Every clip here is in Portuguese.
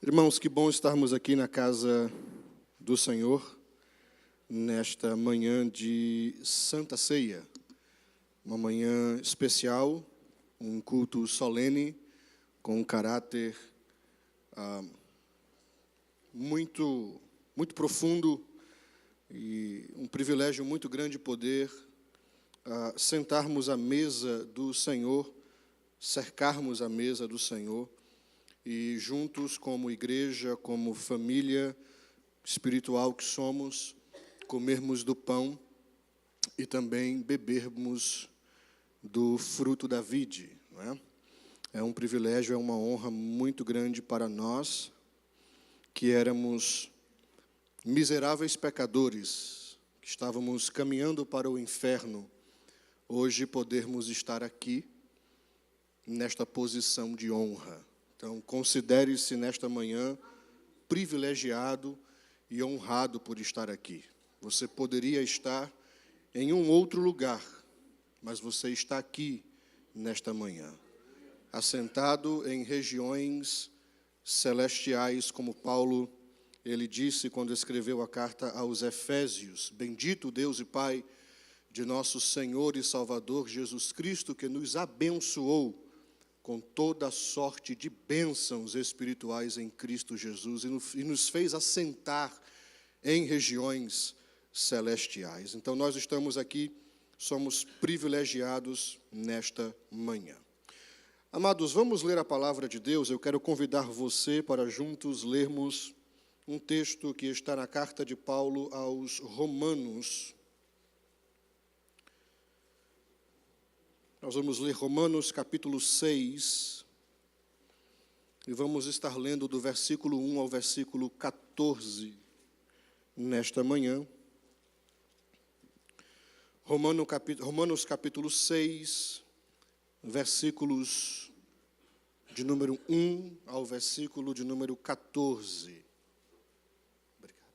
Irmãos, que bom estarmos aqui na casa do Senhor, nesta manhã de Santa Ceia. Uma manhã especial, um culto solene, com um caráter muito profundo e um privilégio muito grande poder sentarmos à mesa do Senhor, cercarmos a mesa do Senhor e juntos, como igreja, como família espiritual que somos, comermos do pão e também bebermos do fruto da vide, não é? É um privilégio, é uma honra muito grande para nós, que éramos miseráveis pecadores, que estávamos caminhando para o inferno, hoje podermos estar aqui, nesta posição de honra. Então, considere-se nesta manhã privilegiado e honrado por estar aqui. Você poderia estar em um outro lugar, mas você está aqui nesta manhã, assentado em regiões celestiais, como Paulo, ele disse quando escreveu a carta aos Efésios: bendito Deus e Pai de nosso Senhor e Salvador Jesus Cristo, que nos abençoou com toda sorte de bênçãos espirituais em Cristo Jesus e nos fez assentar em regiões celestiais. Então, nós estamos aqui, somos privilegiados nesta manhã. Amados, vamos ler a palavra de Deus. Eu quero convidar você para juntos lermos um texto que está na carta de Paulo aos Romanos. Nós vamos ler Romanos capítulo 6, e vamos estar lendo do versículo 1 ao versículo 14, nesta manhã. Romanos capítulo 6, versículos de número 1 ao versículo de número 14. Obrigado.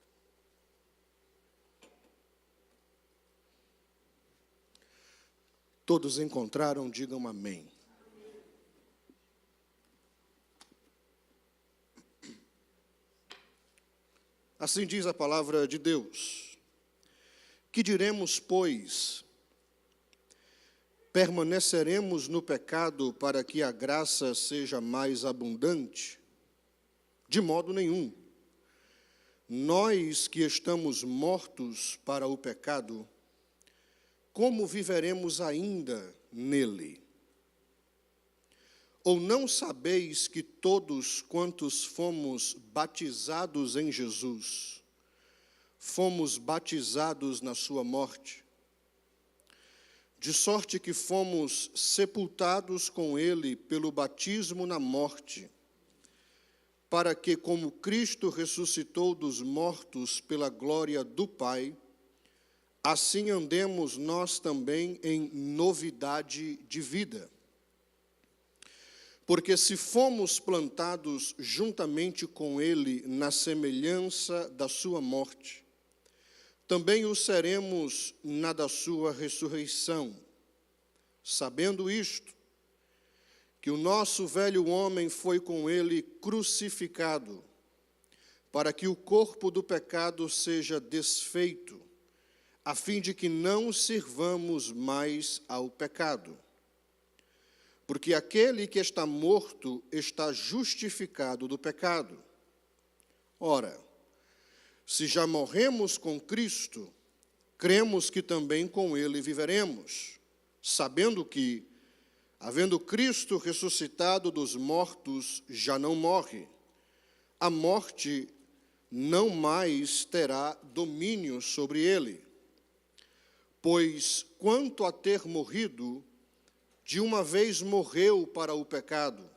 Todos encontraram, digam amém. Assim diz a palavra de Deus. Que diremos, pois? Permaneceremos no pecado para que a graça seja mais abundante? De modo nenhum. Nós que estamos mortos para o pecado, como viveremos ainda nele? Ou não sabeis que todos quantos fomos batizados em Jesus, fomos batizados na sua morte? De sorte que fomos sepultados com ele pelo batismo na morte, para que, como Cristo ressuscitou dos mortos pela glória do Pai, assim andemos nós também em novidade de vida. Porque se fomos plantados juntamente com ele na semelhança da sua morte, também o seremos na da sua ressurreição, sabendo isto, que o nosso velho homem foi com ele crucificado, para que o corpo do pecado seja desfeito, a fim de que não sirvamos mais ao pecado. Porque aquele que está morto está justificado do pecado. Ora, se já morremos com Cristo, cremos que também com ele viveremos, sabendo que, havendo Cristo ressuscitado dos mortos, já não morre. A morte não mais terá domínio sobre ele. Pois, quanto a ter morrido, de uma vez morreu para o pecado,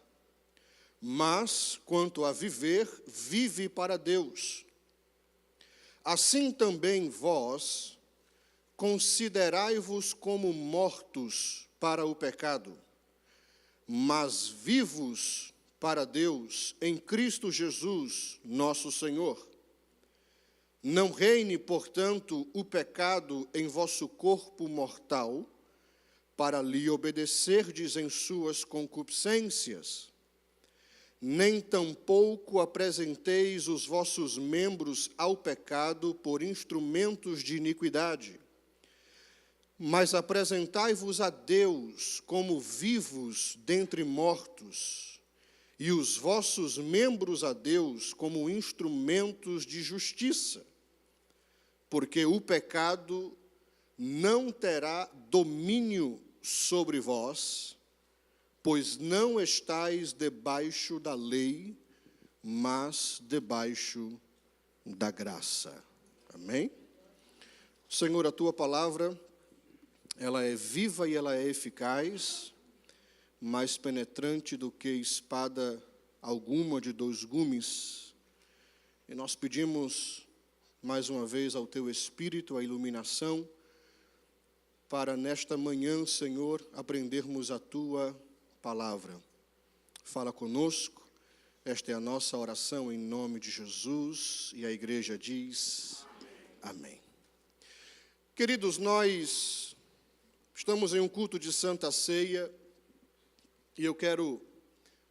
mas, quanto a viver, vive para Deus. Assim também vós, considerai-vos como mortos para o pecado, mas vivos para Deus em Cristo Jesus, nosso Senhor. Não reine, portanto, o pecado em vosso corpo mortal, para lhe obedecerdes em suas concupiscências. nem tampouco apresenteis os vossos membros ao pecado por instrumentos de iniquidade, mas apresentai-vos a Deus como vivos dentre mortos, e os vossos membros a Deus como instrumentos de justiça, porque o pecado não terá domínio sobre vós, pois não estáis debaixo da lei, mas debaixo da graça. Amém? Senhor, a Tua palavra, ela é viva e ela é eficaz, mais penetrante do que espada alguma de 2 gumes. E nós pedimos, mais uma vez, ao Teu Espírito, a iluminação, para nesta manhã, Senhor, aprendermos a Tua palavra. Fala conosco, esta é a nossa oração em nome de Jesus, e a igreja diz amém. Queridos, nós estamos em um culto de Santa Ceia, e eu quero,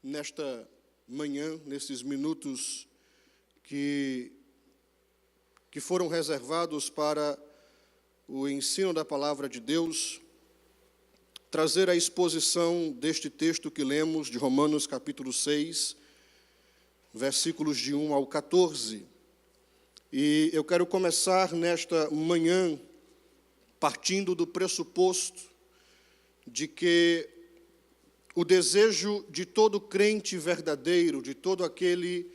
nesta manhã, nesses minutos que foram reservados para o ensino da palavra de Deus, trazer a exposição deste texto que lemos, de Romanos capítulo 6, versículos de 1 ao 14. E eu quero começar nesta manhã partindo do pressuposto de que o desejo de todo crente verdadeiro, de todo aquele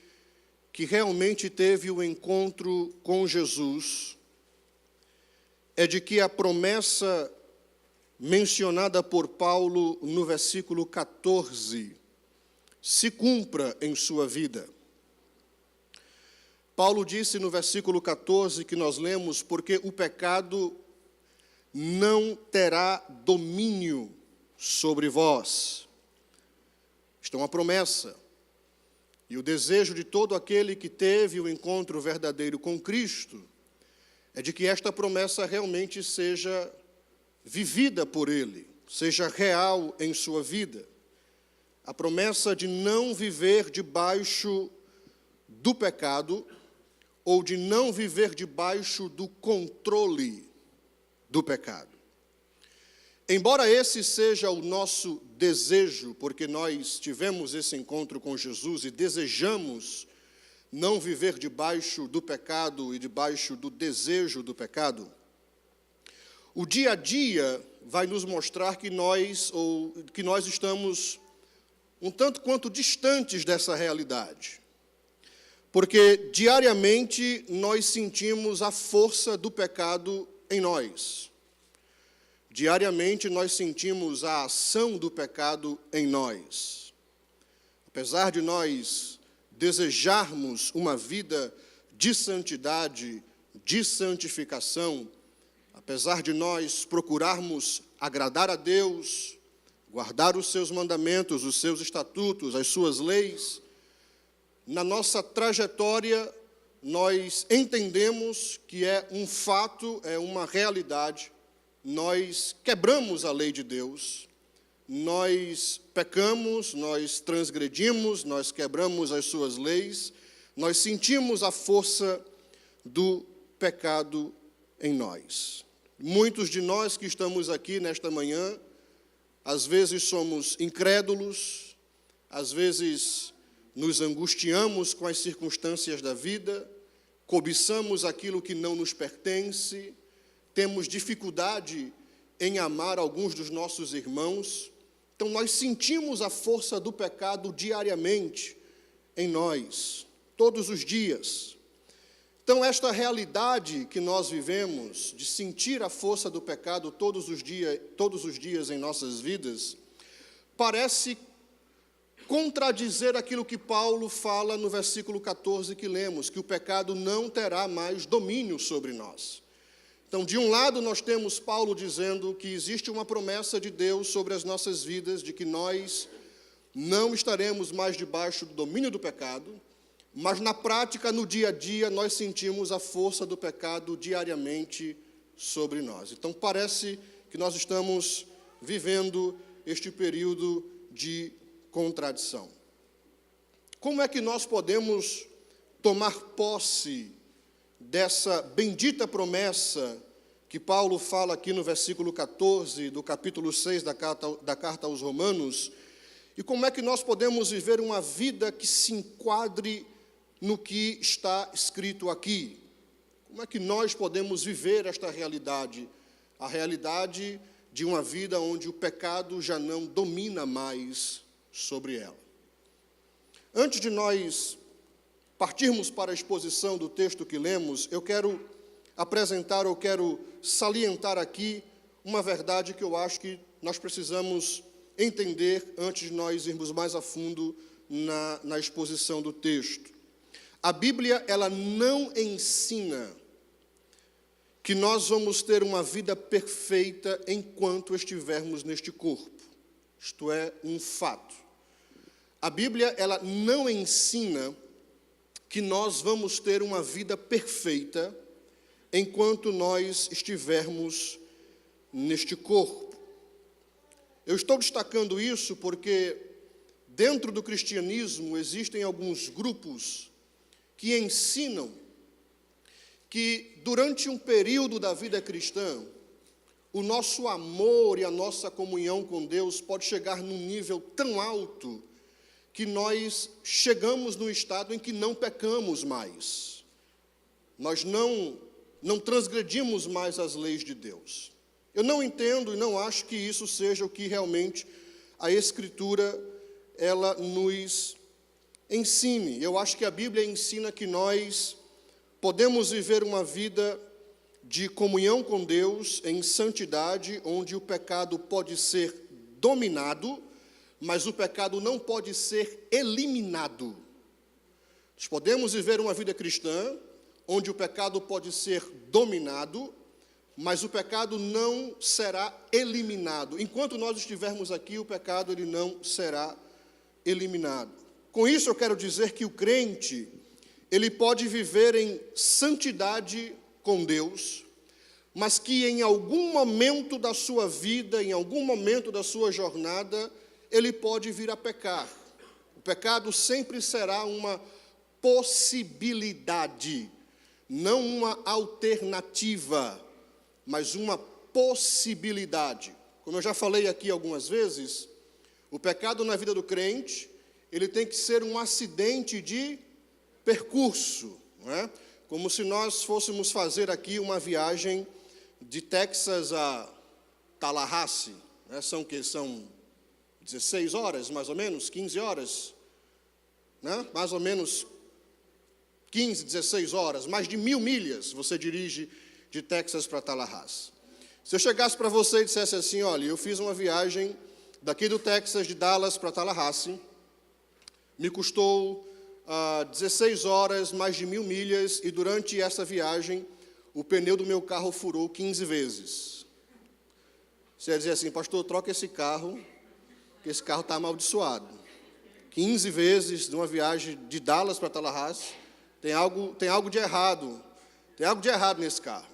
que realmente teve o encontro com Jesus, é de que a promessa mencionada por Paulo no versículo 14 se cumpra em sua vida. Paulo disse no versículo 14 que nós lemos, porque o pecado não terá domínio sobre vós. Isto é uma promessa. E o desejo de todo aquele que teve o encontro verdadeiro com Cristo é de que esta promessa realmente seja vivida por ele, seja real em sua vida. A promessa de não viver debaixo do pecado ou de não viver debaixo do controle do pecado. Embora esse seja o nosso desejo, porque nós tivemos esse encontro com Jesus e desejamos não viver debaixo do pecado e debaixo do desejo do pecado, o dia a dia vai nos mostrar que nós estamos um tanto quanto distantes dessa realidade. Porque diariamente nós sentimos a força do pecado em nós. Diariamente nós sentimos a ação do pecado em nós. Apesar de nós desejarmos uma vida de santidade, de santificação, apesar de nós procurarmos agradar a Deus, guardar os seus mandamentos, os seus estatutos, as suas leis, na nossa trajetória nós entendemos que é um fato, é uma realidade, nós quebramos a lei de Deus, nós pecamos, nós transgredimos, nós quebramos as suas leis, nós sentimos a força do pecado em nós. Muitos de nós que estamos aqui nesta manhã, às vezes somos incrédulos, às vezes nos angustiamos com as circunstâncias da vida, cobiçamos aquilo que não nos pertence, temos dificuldade em amar alguns dos nossos irmãos. Então, nós sentimos a força do pecado diariamente em nós, todos os dias. Então, esta realidade que nós vivemos, de sentir a força do pecado todos os dias em nossas vidas, parece contradizer aquilo que Paulo fala no versículo 14 que lemos, que o pecado não terá mais domínio sobre nós. Então, de um lado, nós temos Paulo dizendo que existe uma promessa de Deus sobre as nossas vidas, de que nós não estaremos mais debaixo do domínio do pecado, mas na prática, no dia a dia, nós sentimos a força do pecado diariamente sobre nós. Então, parece que nós estamos vivendo este período de contradição. como é que nós podemos tomar posse dessa bendita promessa que Paulo fala aqui no versículo 14 do capítulo 6 da carta aos Romanos, e como é que nós podemos viver uma vida que se enquadre no que está escrito aqui? Como é que nós podemos viver esta realidade? A realidade de uma vida onde o pecado já não domina mais sobre ela. Antes de nós partirmos para a exposição do texto que lemos, eu quero apresentar, eu quero salientar aqui uma verdade que eu acho que nós precisamos entender antes de nós irmos mais a fundo na exposição do texto. A Bíblia, ela não ensina que nós vamos ter uma vida perfeita enquanto estivermos neste corpo. Isto é um fato. A Bíblia, ela não ensina que nós vamos ter uma vida perfeita enquanto nós estivermos neste corpo. Eu estou destacando isso porque dentro do cristianismo existem alguns grupos que ensinam que durante um período da vida cristã, o nosso amor e a nossa comunhão com Deus pode chegar num nível tão alto que nós chegamos no estado em que não pecamos mais. Nós não transgredimos mais as leis de Deus. Eu não entendo e não acho que isso seja o que realmente a Escritura ela nos ensine. Eu acho que a Bíblia ensina que nós podemos viver uma vida de comunhão com Deus em santidade, onde o pecado pode ser dominado, mas o pecado não pode ser eliminado. Nós podemos viver uma vida cristã, onde o pecado pode ser dominado, mas o pecado não será eliminado. Enquanto nós estivermos aqui, o pecado ele não será eliminado. Com isso eu quero dizer que o crente, ele pode viver em santidade com Deus, mas que em algum momento da sua vida, em algum momento da sua jornada, ele pode vir a pecar. O pecado sempre será uma possibilidade, não uma alternativa, mas uma possibilidade. Como eu já falei aqui algumas vezes, o pecado na vida do crente, ele tem que ser um acidente de percurso, não é? Como se nós fôssemos fazer aqui uma viagem de Texas a Tallahassee, né? São 16 horas, mais ou menos, 15 horas, né? Mais ou menos 15, 16 horas, mais de 1.000 milhas você dirige de Texas para Tallahassee. Se eu chegasse para você e dissesse assim, olha, eu fiz uma viagem daqui do Texas, de Dallas para Tallahassee, me custou 16 horas, mais de 1.000 milhas, e durante essa viagem, o pneu do meu carro furou 15 vezes. Você ia dizer assim, pastor, troca esse carro, que esse carro está amaldiçoado. 15 vezes, de uma viagem de Dallas para Tallahassee, tem algo de errado. Tem algo de errado nesse carro.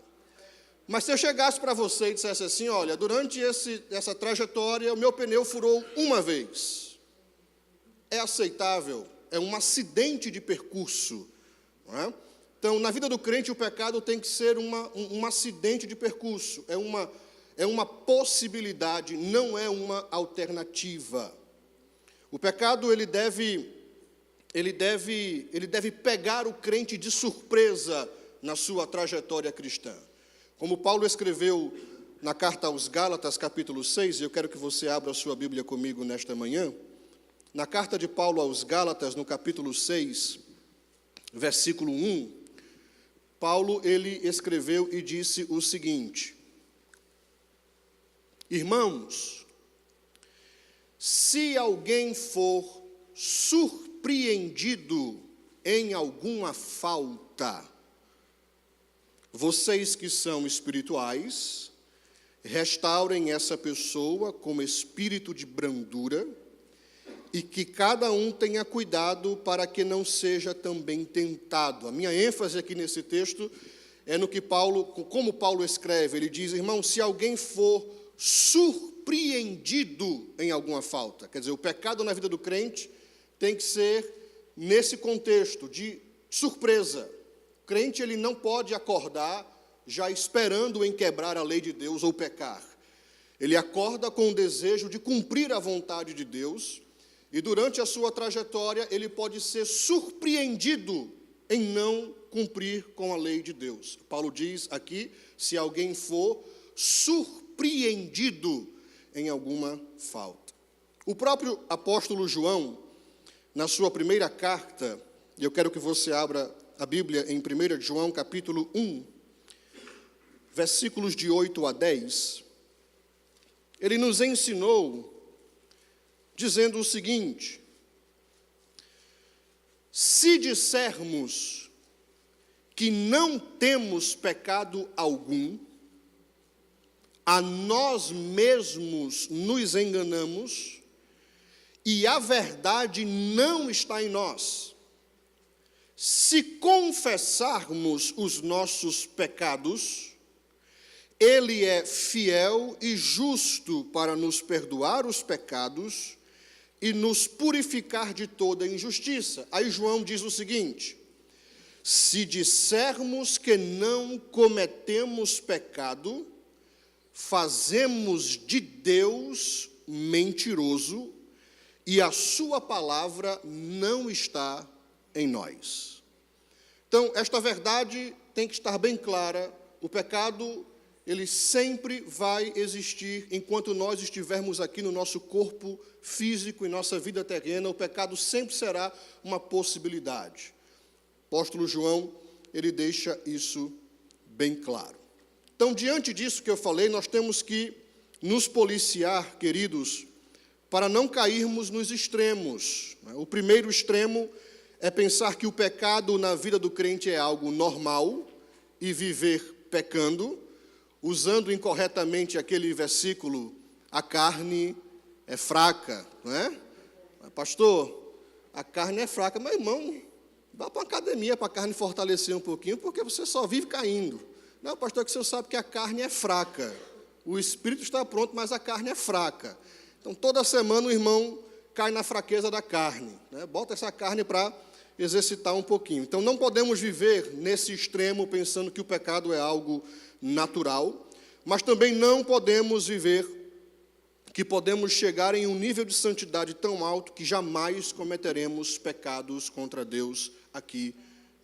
Mas se eu chegasse para você e dissesse assim, olha, durante essa trajetória, o meu pneu furou uma vez. É aceitável, é um acidente de percurso. Não é? Então, na vida do crente, o pecado tem que ser um acidente de percurso. É uma possibilidade, não é uma alternativa. O pecado, ele deve pegar o crente de surpresa na sua trajetória cristã. Como Paulo escreveu na carta aos Gálatas, capítulo 6, e eu quero que você abra a sua Bíblia comigo nesta manhã. Na carta de Paulo aos Gálatas, no capítulo 6, versículo 1, Paulo, ele escreveu e disse o seguinte: Irmãos, se alguém for surpreendido em alguma falta, vocês que são espirituais, restaurem essa pessoa com espírito de brandura, e que cada um tenha cuidado para que não seja também tentado. A minha ênfase aqui nesse texto é no que como Paulo escreve, ele diz, irmão, se alguém for surpreendido em alguma falta, quer dizer, o pecado na vida do crente tem que ser nesse contexto de surpresa. O crente ele não pode acordar já esperando em quebrar a lei de Deus ou pecar. Ele acorda com o desejo de cumprir a vontade de Deus e durante a sua trajetória ele pode ser surpreendido em não cumprir com a lei de Deus. Paulo diz aqui, se alguém for surpreendido em alguma falta. O próprio apóstolo João, na sua primeira carta, e eu quero que você abra a Bíblia em 1 João, capítulo 1, versículos de 8 a 10, ele nos ensinou dizendo o seguinte: se dissermos que não temos pecado algum, a nós mesmos nos enganamos e a verdade não está em nós. Se confessarmos os nossos pecados, Ele é fiel e justo para nos perdoar os pecados e nos purificar de toda injustiça. Aí João diz o seguinte: se dissermos que não cometemos pecado, fazemos de Deus mentiroso e a sua palavra não está em nós. Então, esta verdade tem que estar bem clara. O pecado, ele sempre vai existir enquanto nós estivermos aqui no nosso corpo físico, em nossa vida terrena. O pecado sempre será uma possibilidade. O apóstolo João, ele deixa isso bem claro. Então, diante disso que eu falei, nós temos que nos policiar, queridos, para não cairmos nos extremos. O primeiro extremo é pensar que o pecado na vida do crente é algo normal e viver pecando, usando incorretamente aquele versículo, a carne é fraca, não é? Pastor, a carne é fraca, meu irmão, vá para a academia para a carne fortalecer um pouquinho, porque você só vive caindo. Não, pastor, que você sabe que a carne é fraca. O espírito está pronto, mas a carne é fraca. Então, toda semana o irmão cai na fraqueza da carne, né? Bota essa carne para exercitar um pouquinho. Então, não podemos viver nesse extremo pensando que o pecado é algo natural, mas também não podemos viver que podemos chegar em um nível de santidade tão alto que jamais cometeremos pecados contra Deus aqui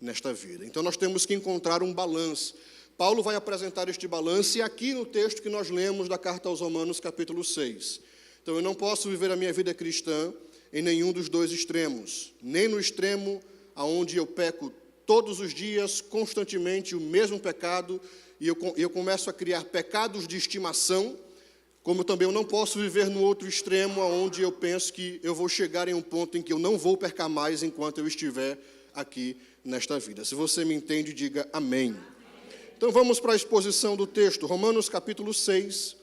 nesta vida. Então, nós temos que encontrar um balanço. Paulo vai apresentar este balanço aqui no texto que nós lemos da carta aos Romanos, capítulo 6. Então, eu não posso viver a minha vida cristã em nenhum dos dois extremos. Nem no extremo onde eu peco todos os dias, constantemente, o mesmo pecado, e eu começo a criar pecados de estimação, como também eu não posso viver no outro extremo, onde eu penso que eu vou chegar em um ponto em que eu não vou pecar mais enquanto eu estiver aqui nesta vida. Se você me entende, diga amém. Então, vamos para a exposição do texto, Romanos capítulo 6,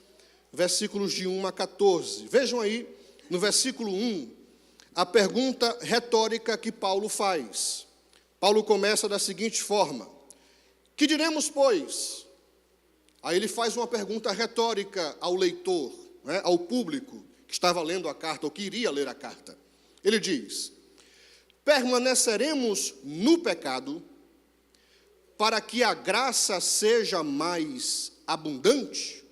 versículos de 1 a 14. Vejam aí, no versículo 1, a pergunta retórica que Paulo faz. Paulo começa da seguinte forma: que diremos, pois? Aí ele faz uma pergunta retórica ao leitor, né, ao público que estava lendo a carta, ou que iria ler a carta. Ele diz: permaneceremos no pecado para que a graça seja mais abundante?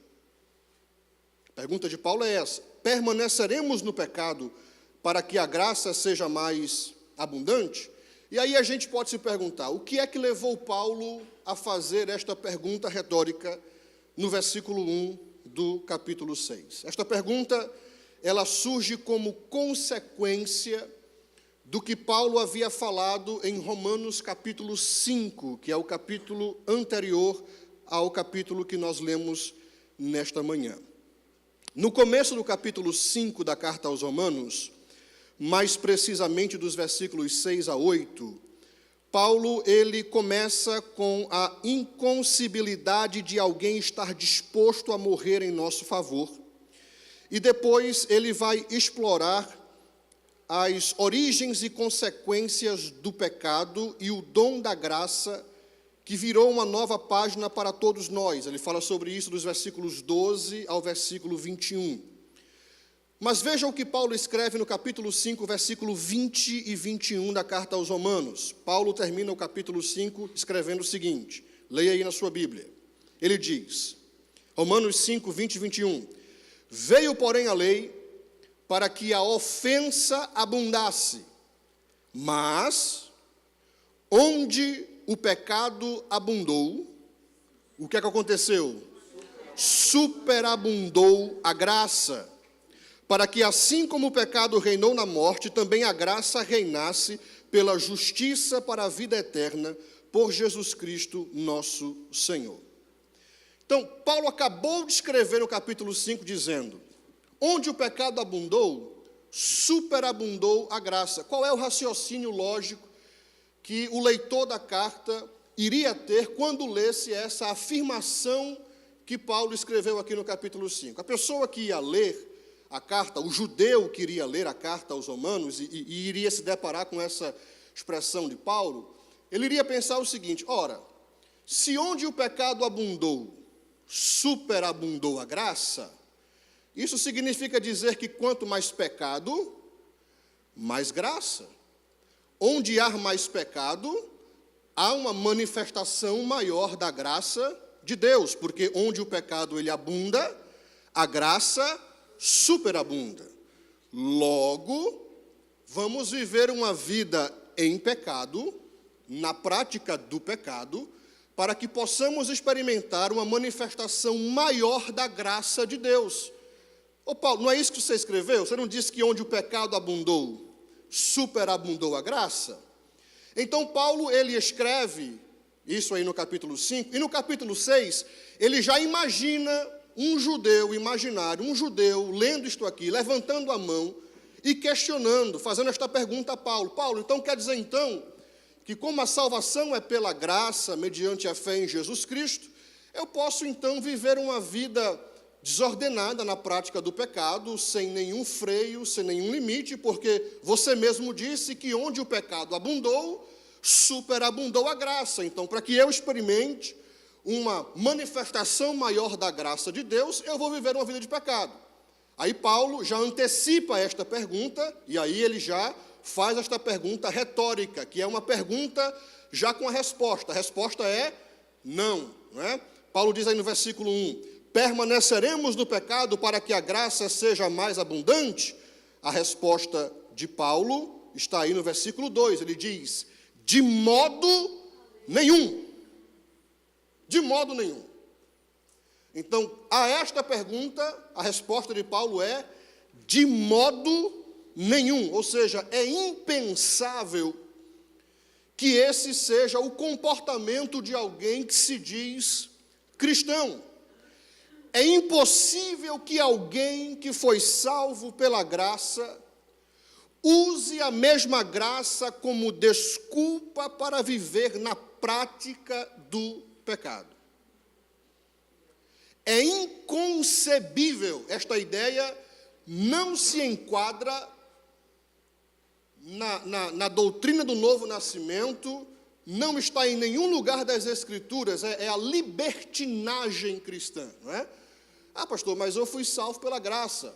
A pergunta de Paulo é essa: permaneceremos no pecado para que a graça seja mais abundante? E aí a gente pode se perguntar, o que é que levou Paulo a fazer esta pergunta retórica no versículo 1 do capítulo 6? Esta pergunta, ela surge como consequência do que Paulo havia falado em Romanos capítulo 5, que é o capítulo anterior ao capítulo que nós lemos nesta manhã. No começo do capítulo 5 da carta aos Romanos, mais precisamente dos versículos 6 a 8, Paulo, ele começa com a inconcibilidade de alguém estar disposto a morrer em nosso favor. E depois ele vai explorar as origens e consequências do pecado e o dom da graça, que virou uma nova página para todos nós. Ele fala sobre isso dos versículos 12 ao versículo 21. Mas veja o que Paulo escreve no capítulo 5, versículo 20 e 21 da carta aos Romanos. Paulo termina o capítulo 5 escrevendo o seguinte, leia aí na sua Bíblia. Ele diz, Romanos 5, 20 e 21, veio, porém, a lei para que a ofensa abundasse, mas onde o pecado abundou, o que é que aconteceu? Superabundou a graça, para que assim como o pecado reinou na morte, também a graça reinasse pela justiça para a vida eterna, por Jesus Cristo, nosso Senhor. Então, Paulo acabou de escrever no capítulo 5, dizendo, onde o pecado abundou, superabundou a graça. Qual é o raciocínio lógico que o leitor da carta iria ter quando lesse essa afirmação que Paulo escreveu aqui no capítulo 5? A pessoa que ia ler a carta, o judeu que iria ler a carta aos Romanos e iria se deparar com essa expressão de Paulo, ele iria pensar o seguinte, ora, se onde o pecado abundou, superabundou a graça, isso significa dizer que quanto mais pecado, mais graça. Onde há mais pecado, há uma manifestação maior da graça de Deus, porque onde o pecado ele abunda, a graça superabunda. Logo, vamos viver uma vida em pecado, na prática do pecado, para que possamos experimentar uma manifestação maior da graça de Deus. Ô Paulo, não é isso que você escreveu? Você não disse que onde o pecado abundou, superabundou a graça? Então Paulo, ele escreve isso aí no capítulo 5, e no capítulo 6, ele já imagina um judeu imaginário, um judeu lendo isto aqui, levantando a mão e questionando, fazendo esta pergunta a Paulo. Paulo, então quer dizer então que como a salvação é pela graça, mediante a fé em Jesus Cristo, eu posso então viver uma vida desordenada na prática do pecado, sem nenhum freio, sem nenhum limite, porque você mesmo disse que onde o pecado abundou, superabundou a graça. Então, para que eu experimente uma manifestação maior da graça de Deus, eu vou viver uma vida de pecado. Aí Paulo já antecipa esta pergunta, e aí ele já faz esta pergunta retórica, que é uma pergunta já com a resposta. A resposta é não, não é? Paulo diz aí no versículo 1, permaneceremos no pecado para que a graça seja mais abundante? A resposta de Paulo está aí no versículo 2, ele diz, de modo nenhum. De modo nenhum. Então, a esta pergunta, a resposta de Paulo é, de modo nenhum, ou seja, é impensável que esse seja o comportamento de alguém que se diz cristão. É impossível que alguém que foi salvo pela graça use a mesma graça como desculpa para viver na prática do pecado. É inconcebível, esta ideia não se enquadra na doutrina do novo nascimento, não está em nenhum lugar das Escrituras, é a libertinagem cristã, não é? Ah, pastor, mas eu fui salvo pela graça.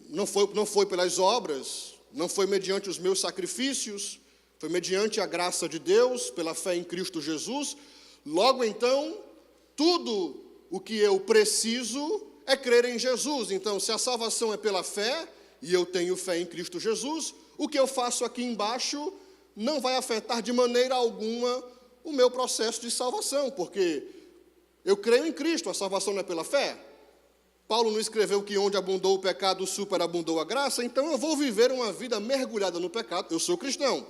Não foi pelas obras, não foi mediante os meus sacrifícios, foi mediante a graça de Deus, pela fé em Cristo Jesus. Logo então, tudo o que eu preciso é crer em Jesus. Então, se a salvação é pela fé, e eu tenho fé em Cristo Jesus, o que eu faço aqui embaixo não vai afetar de maneira alguma o meu processo de salvação, porque eu creio em Cristo, a salvação não é pela fé. Paulo não escreveu que onde abundou o pecado, superabundou a graça, então eu vou viver uma vida mergulhada no pecado, eu sou cristão,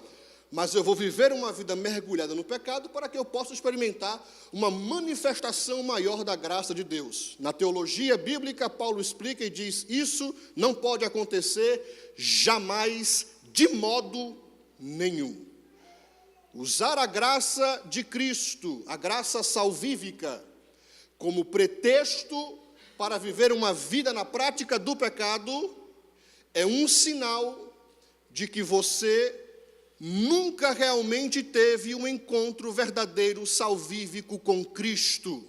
mas eu vou viver uma vida mergulhada no pecado para que eu possa experimentar uma manifestação maior da graça de Deus. Na teologia bíblica, Paulo explica e diz, isso não pode acontecer jamais, de modo nenhum. Usar a graça de Cristo, a graça salvífica, como pretexto para viver uma vida na prática do pecado, é um sinal de que você nunca realmente teve um encontro verdadeiro, salvífico com Cristo.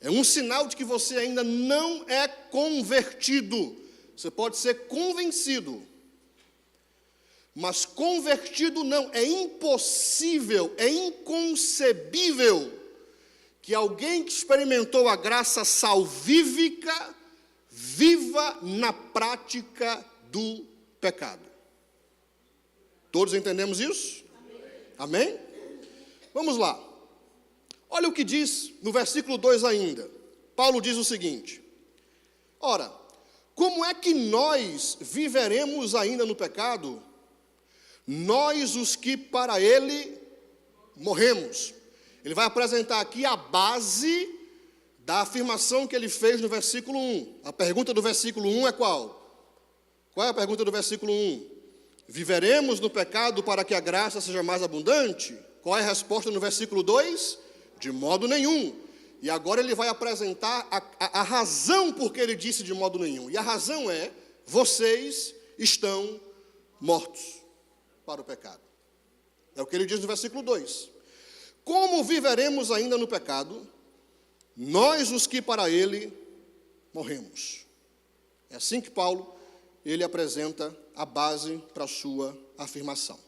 É um sinal de que você ainda não é convertido. Você pode ser convencido, mas convertido não. É impossível, é inconcebível que alguém que experimentou a graça salvífica viva na prática do pecado. Todos entendemos isso? Amém? Vamos lá. Olha o que diz no versículo 2 ainda. Paulo diz o seguinte: ora, como é que nós viveremos ainda no pecado? Nós os que para ele morremos. Ele vai apresentar aqui a base da afirmação que ele fez no versículo 1. A pergunta do versículo 1 é qual? Qual é a pergunta do versículo 1? Viveremos no pecado para que a graça seja mais abundante? Qual é a resposta no versículo 2? De modo nenhum. E agora ele vai apresentar a razão por que ele disse de modo nenhum. E a razão é: vocês estão mortos para o pecado. É o que ele diz no versículo 2. Como viveremos ainda no pecado, nós os que para ele morremos? É assim que Paulo, ele apresenta a base para a sua afirmação.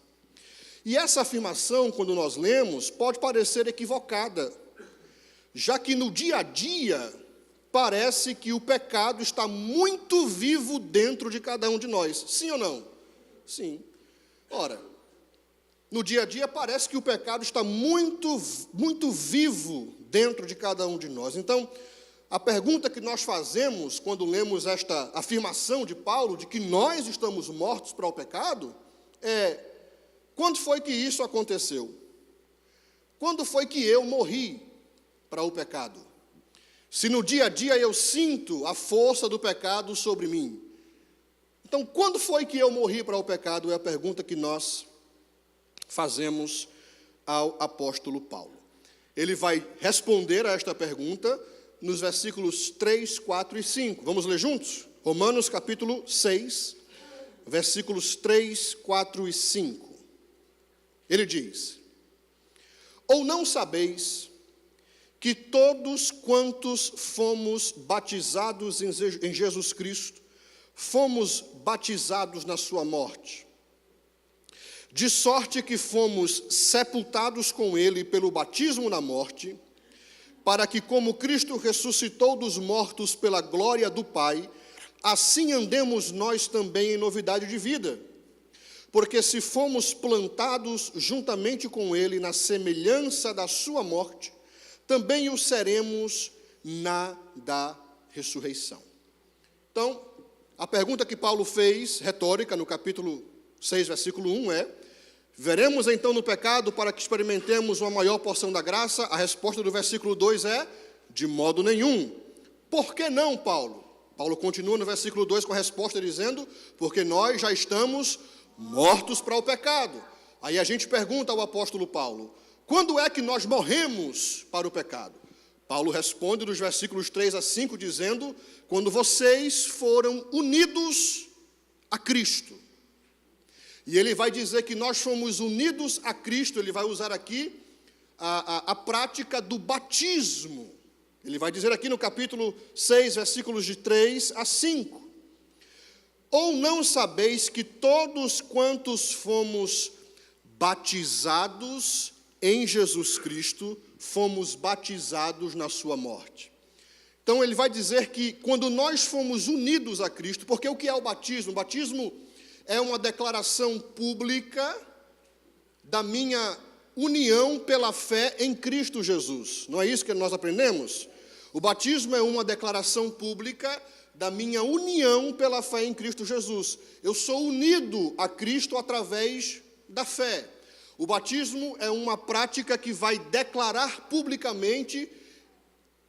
E essa afirmação, quando nós lemos, pode parecer equivocada, já que no dia a dia parece que o pecado está muito vivo dentro de cada um de nós. Sim ou não? Sim. Ora, no dia a dia parece que o pecado está muito vivo dentro de cada um de nós. Então, a pergunta que nós fazemos quando lemos esta afirmação de Paulo, de que nós estamos mortos para o pecado, é: quando foi que isso aconteceu? Quando foi que eu morri para o pecado? Se no dia a dia eu sinto a força do pecado sobre mim, então quando foi que eu morri para o pecado? É a pergunta que nós fazemos ao apóstolo Paulo. Ele vai responder a esta pergunta nos versículos 3, 4 e 5. Vamos ler juntos? Romanos capítulo 6, versículos 3, 4 e 5. Ele diz: ou não sabeis que todos quantos fomos batizados em Jesus Cristo, fomos batizados na sua morte? De sorte que fomos sepultados com ele pelo batismo na morte, para que, como Cristo ressuscitou dos mortos pela glória do Pai, assim andemos nós também em novidade de vida. Porque se fomos plantados juntamente com ele na semelhança da sua morte, também o seremos na da ressurreição. Então, a pergunta que Paulo fez, retórica, no capítulo 6, versículo 1 é: veremos então no pecado para que experimentemos uma maior porção da graça? A resposta do versículo 2 é: de modo nenhum. Por que não, Paulo? Paulo continua no versículo 2 com a resposta dizendo: porque nós já estamos mortos para o pecado. Aí a gente pergunta ao apóstolo Paulo: quando é que nós morremos para o pecado? Paulo responde nos versículos 3 a 5 dizendo: quando vocês foram unidos a Cristo. E ele vai dizer que nós fomos unidos a Cristo. Ele vai usar aqui a prática do batismo. Ele vai dizer aqui no capítulo 6, versículos de 3 a 5. Ou não sabeis que todos quantos fomos batizados em Jesus Cristo, fomos batizados na sua morte? Então ele vai dizer que quando nós fomos unidos a Cristo, porque o que é o batismo? O batismo é uma declaração pública da minha união pela fé em Cristo Jesus. Não é isso que nós aprendemos? O batismo é uma declaração pública da minha união pela fé em Cristo Jesus. Eu sou unido a Cristo através da fé. O batismo é uma prática que vai declarar publicamente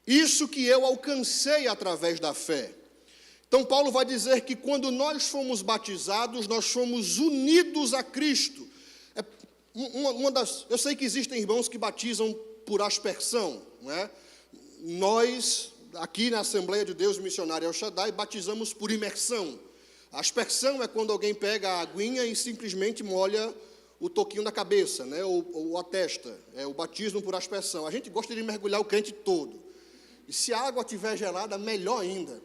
isso que eu alcancei através da fé. Então Paulo vai dizer que quando nós fomos batizados, nós fomos unidos a Cristo. Eu sei que existem irmãos que batizam por aspersão, não é? Nós, aqui na Assembleia de Deus Missionária El Shaddai, batizamos por imersão. A aspersão é quando alguém pega a aguinha e simplesmente molha o toquinho da cabeça, né? ou a testa. É o batismo por aspersão. A gente gosta de mergulhar o crente todo. E se a água estiver gelada, melhor ainda.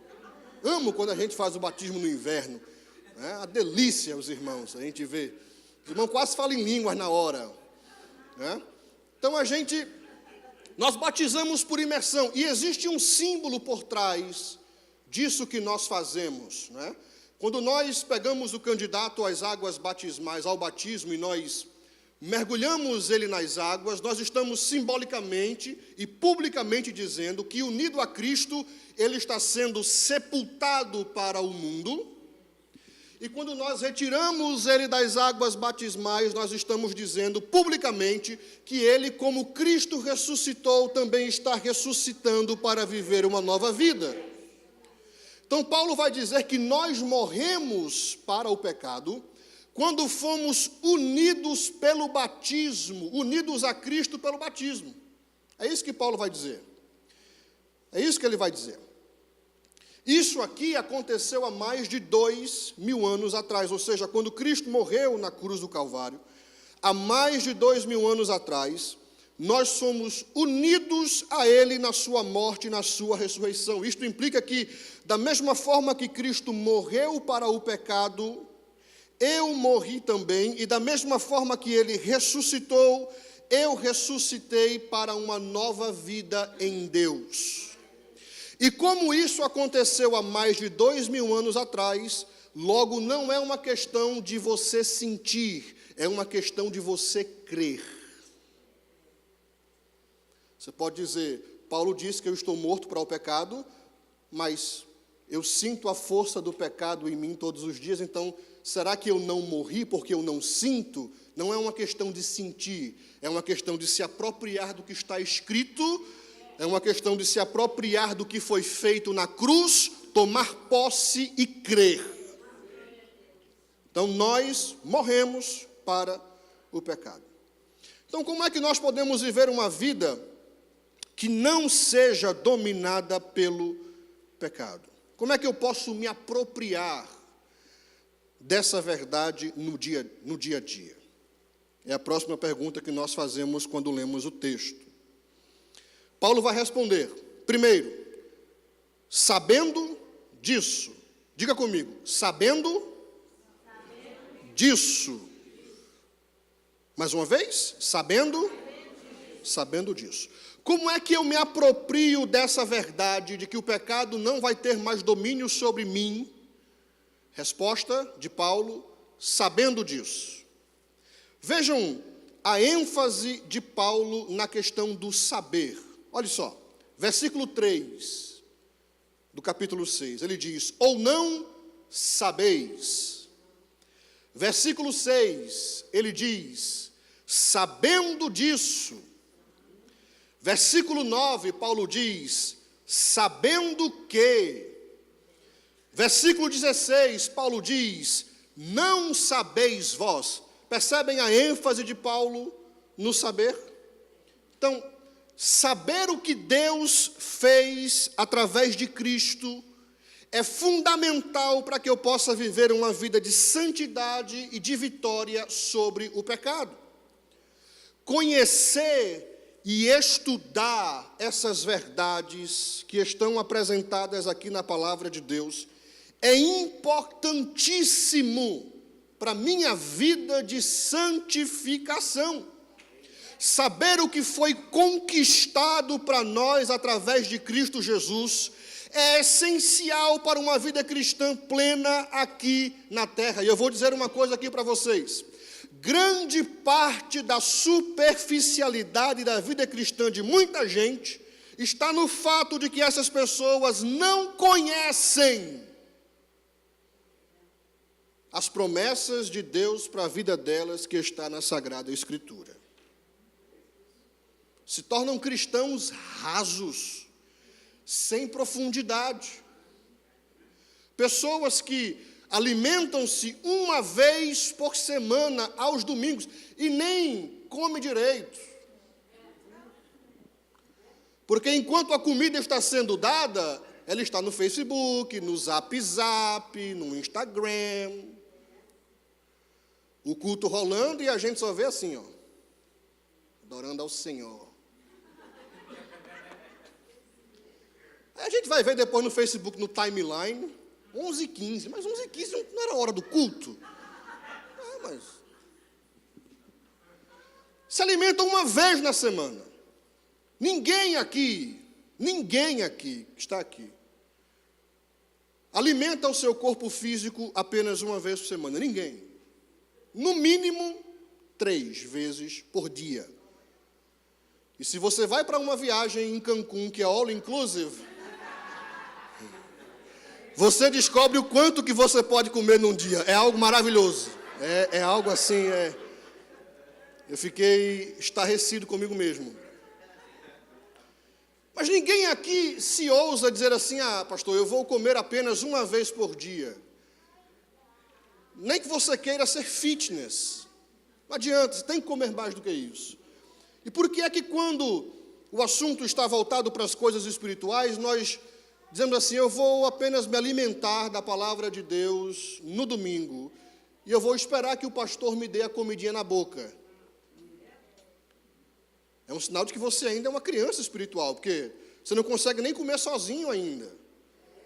Amo quando a gente faz o batismo no inverno. É uma delícia, os irmãos, a gente vê. Os irmãos quase falam em línguas na hora. Né? Então nós batizamos por imersão. E existe um símbolo por trás disso que nós fazemos. Né? Quando nós pegamos o candidato às águas batismais, ao batismo, e nós mergulhamos ele nas águas, nós estamos simbolicamente e publicamente dizendo que, unido a Cristo, ele está sendo sepultado para o mundo. E quando nós retiramos ele das águas batismais, nós estamos dizendo publicamente que ele, como Cristo ressuscitou, também está ressuscitando para viver uma nova vida. Então, Paulo vai dizer que nós morremos para o pecado quando fomos unidos pelo batismo, unidos a Cristo pelo batismo. É isso que Paulo vai dizer. É isso que ele vai dizer. Isso aqui aconteceu há mais de 2000 anos atrás, ou seja, quando Cristo morreu na cruz do Calvário, há mais de 2000 anos atrás, nós somos unidos a Ele na sua morte e na sua ressurreição. Isto implica que, da mesma forma que Cristo morreu para o pecado, eu morri também, e da mesma forma que Ele ressuscitou, eu ressuscitei para uma nova vida em Deus. E como isso aconteceu há mais de 2000 anos atrás, logo não é uma questão de você sentir, é uma questão de você crer. Você pode dizer, Paulo disse que eu estou morto para o pecado, mas eu sinto a força do pecado em mim todos os dias, então será que eu não morri porque eu não sinto? Não é uma questão de sentir, é uma questão de se apropriar do que está escrito, é uma questão de se apropriar do que foi feito na cruz, tomar posse e crer. Então nós morremos para o pecado. Então como é que nós podemos viver uma vida que não seja dominada pelo pecado? Como é que eu posso me apropriar dessa verdade no dia a dia? É a próxima pergunta que nós fazemos quando lemos o texto. Paulo vai responder, primeiro, sabendo disso. Diga comigo, sabendo disso. Mais uma vez, sabendo disso. Como é que eu me aproprio dessa verdade de que o pecado não vai ter mais domínio sobre mim? Resposta de Paulo, sabendo disso. Vejam a ênfase de Paulo na questão do saber. Olha só, versículo 3 do capítulo 6, ele diz, ou não sabeis. Versículo 6, ele diz, sabendo disso. Versículo 9, Paulo diz, sabendo que. Versículo 16, Paulo diz, não sabeis vós. Percebem a ênfase de Paulo no saber? Então, saber o que Deus fez através de Cristo é fundamental para que eu possa viver uma vida de santidade e de vitória sobre o pecado. Conhecer e estudar essas verdades que estão apresentadas aqui na palavra de Deus é importantíssimo para a minha vida de santificação. Saber o que foi conquistado para nós através de Cristo Jesus é essencial para uma vida cristã plena aqui na terra. E eu vou dizer uma coisa aqui para vocês. Grande parte da superficialidade da vida cristã de muita gente está no fato de que essas pessoas não conhecem as promessas de Deus para a vida delas que está na Sagrada Escritura. Se tornam cristãos rasos, sem profundidade. Pessoas que alimentam-se uma vez por semana aos domingos e nem comem direito. Porque enquanto a comida está sendo dada, ela está no Facebook, no Zap, no Instagram. O culto rolando e a gente só vê assim, ó, adorando ao Senhor. A gente vai ver depois no Facebook, no timeline, 11h15, mas 11h15 não era a hora do culto. Mas se alimentam uma vez na semana. Ninguém aqui que está aqui, alimenta o seu corpo físico apenas uma vez por semana. Ninguém. No mínimo, 3 vezes por dia. E se você vai para uma viagem em Cancún, que é all inclusive, você descobre o quanto que você pode comer num dia. É algo maravilhoso. É algo assim, eu fiquei estarrecido comigo mesmo. Mas ninguém aqui se ousa dizer assim, pastor, eu vou comer apenas uma vez por dia. Nem que você queira ser fitness. Não adianta, você tem que comer mais do que isso. E por que é que quando o assunto está voltado para as coisas espirituais, nós dizemos assim, eu vou apenas me alimentar da palavra de Deus no domingo, e eu vou esperar que o pastor me dê a comidinha na boca. É um sinal de que você ainda é uma criança espiritual, porque você não consegue nem comer sozinho ainda.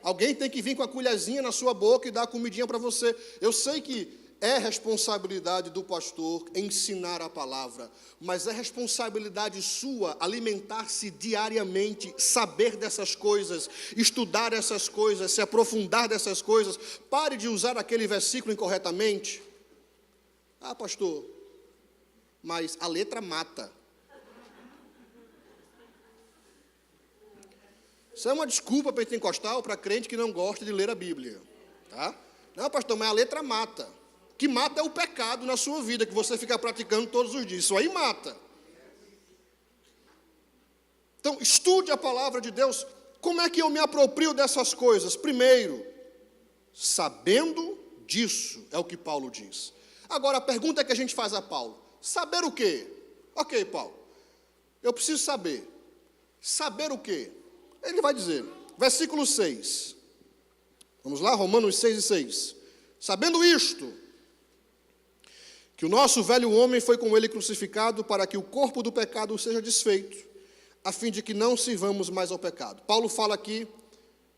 Alguém tem que vir com a colherzinha na sua boca e dar a comidinha para você. Eu sei que é responsabilidade do pastor ensinar a palavra, mas é responsabilidade sua alimentar-se diariamente, saber dessas coisas, estudar essas coisas, se aprofundar dessas coisas. Pare de usar aquele versículo incorretamente. Pastor, mas a letra mata. Isso é uma desculpa pentecostal para crente que não gosta de ler a Bíblia. Tá? Não, pastor, mas a letra mata. O que mata é o pecado na sua vida, que você fica praticando todos os dias. Isso aí mata. Então, estude a palavra de Deus. Como é que eu me aproprio dessas coisas? Primeiro, sabendo disso, é o que Paulo diz. Agora, a pergunta que a gente faz a Paulo, saber o quê? Ok, Paulo, eu preciso saber. Saber o quê? Ele vai dizer, versículo 6. Vamos lá, Romanos 6:6. Sabendo isto, que o nosso velho homem foi com ele crucificado para que o corpo do pecado seja desfeito, a fim de que não sirvamos mais ao pecado. Paulo fala aqui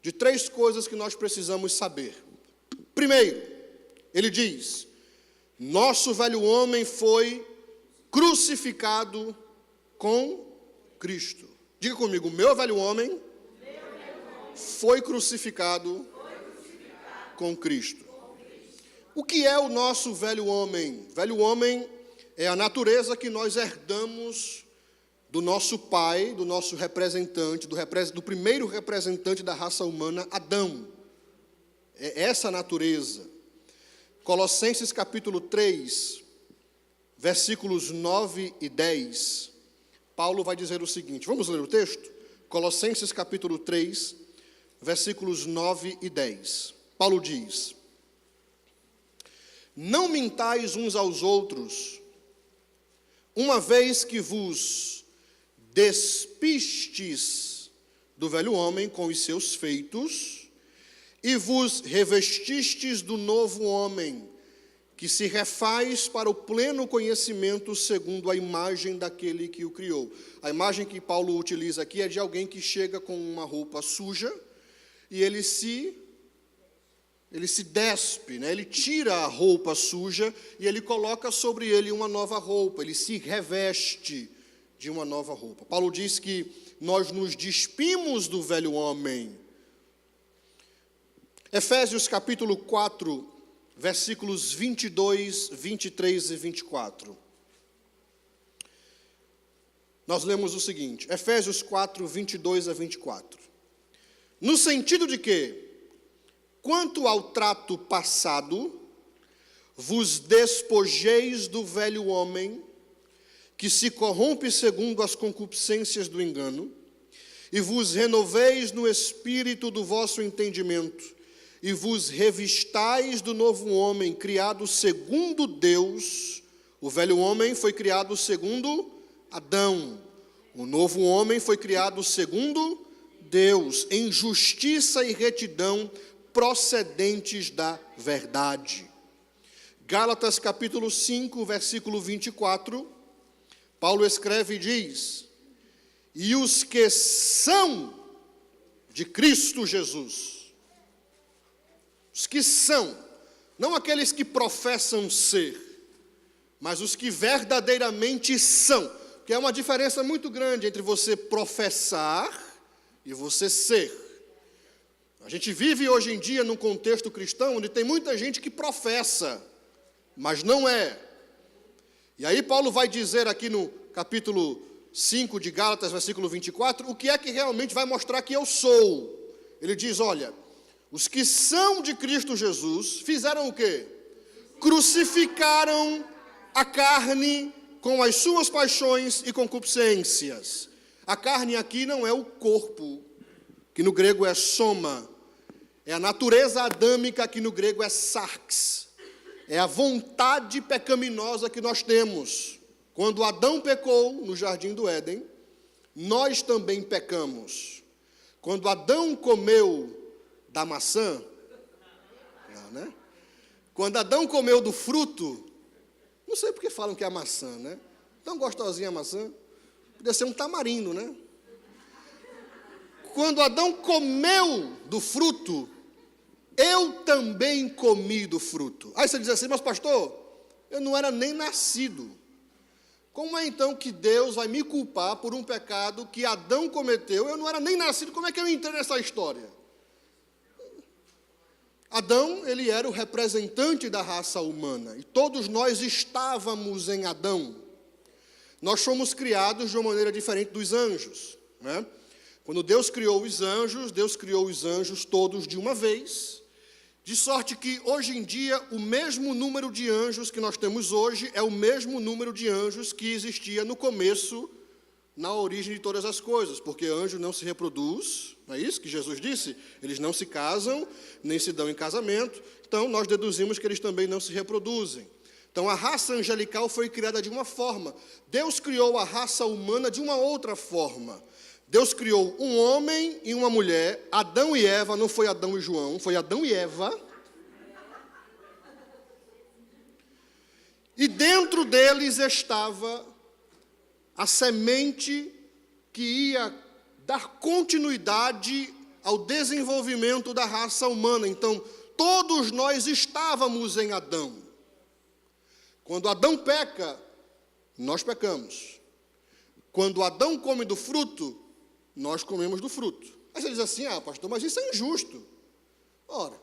de 3 coisas que nós precisamos saber. Primeiro, ele diz, nosso velho homem foi crucificado com Cristo. Diga comigo, meu velho homem foi crucificado com Cristo. O que é o nosso velho homem? Velho homem é a natureza que nós herdamos do nosso pai, do nosso representante, do primeiro representante da raça humana, Adão. É essa natureza. Colossenses capítulo 3, versículos 9 e 10. Paulo vai dizer o seguinte, vamos ler o texto? Colossenses capítulo 3, versículos 9 e 10. Paulo diz, não mintais uns aos outros, uma vez que vos despistes do velho homem com os seus feitos, e vos revestistes do novo homem, que se refaz para o pleno conhecimento segundo a imagem daquele que o criou. A imagem que Paulo utiliza aqui é de alguém que chega com uma roupa suja, e ele se despe, né? Ele tira a roupa suja e ele coloca sobre ele uma nova roupa, ele se reveste de uma nova roupa. Paulo diz que nós nos despimos do velho homem. Efésios capítulo 4, versículos 22, 23 e 24. Nós lemos o seguinte, Efésios 4, 22 a 24. No sentido de que, quanto ao trato passado, vos despojeis do velho homem, que se corrompe segundo as concupiscências do engano, e vos renoveis no espírito do vosso entendimento, e vos revistais do novo homem, criado segundo Deus. O velho homem foi criado segundo Adão. O novo homem foi criado segundo Deus, em justiça e retidão, procedentes da verdade. Gálatas capítulo 5, versículo 24, Paulo escreve e diz, e os que são de Cristo Jesus. Os que são, não aqueles que professam ser, mas os que verdadeiramente são. Que é uma diferença muito grande entre você professar e você ser. A gente vive hoje em dia num contexto cristão onde tem muita gente que professa, mas não é. E aí Paulo vai dizer aqui no capítulo 5 de Gálatas, versículo 24, o que é que realmente vai mostrar que eu sou. Ele diz, olha, os que são de Cristo Jesus fizeram o quê? Crucificaram a carne com as suas paixões e concupiscências. A carne aqui não é o corpo, que no grego é soma. É a natureza adâmica, que no grego é sarx. É a vontade pecaminosa que nós temos. Quando Adão pecou no jardim do Éden, nós também pecamos. Quando Adão comeu da maçã, né? Quando Adão comeu do fruto, não sei porque falam que é a maçã, né? Tão gostosinha a maçã. Podia ser um tamarindo, né? Quando Adão comeu do fruto, eu também comi do fruto. Aí você diz assim, mas pastor, eu não era nem nascido. Como é então que Deus vai me culpar por um pecado que Adão cometeu? Eu não era nem nascido, como é que eu entrei nessa história? Adão, ele era o representante da raça humana, e todos nós estávamos em Adão. Nós fomos criados de uma maneira diferente dos anjos, né? Quando Deus criou os anjos todos de uma vez, de sorte que hoje em dia o mesmo número de anjos que nós temos hoje é o mesmo número de anjos que existia no começo, na origem de todas as coisas, porque anjo não se reproduz, não é isso que Jesus disse? Eles não se casam, nem se dão em casamento, então nós deduzimos que eles também não se reproduzem. Então a raça angelical foi criada de uma forma, Deus criou a raça humana de uma outra forma. Deus criou um homem e uma mulher, Adão e Eva, não foi Adão e João, foi Adão e Eva. E dentro deles estava a semente que ia dar continuidade ao desenvolvimento da raça humana. Então, todos nós estávamos em Adão. Quando Adão peca, nós pecamos. Quando Adão come do fruto, nós comemos do fruto. Aí você diz assim, pastor, mas isso é injusto. Ora,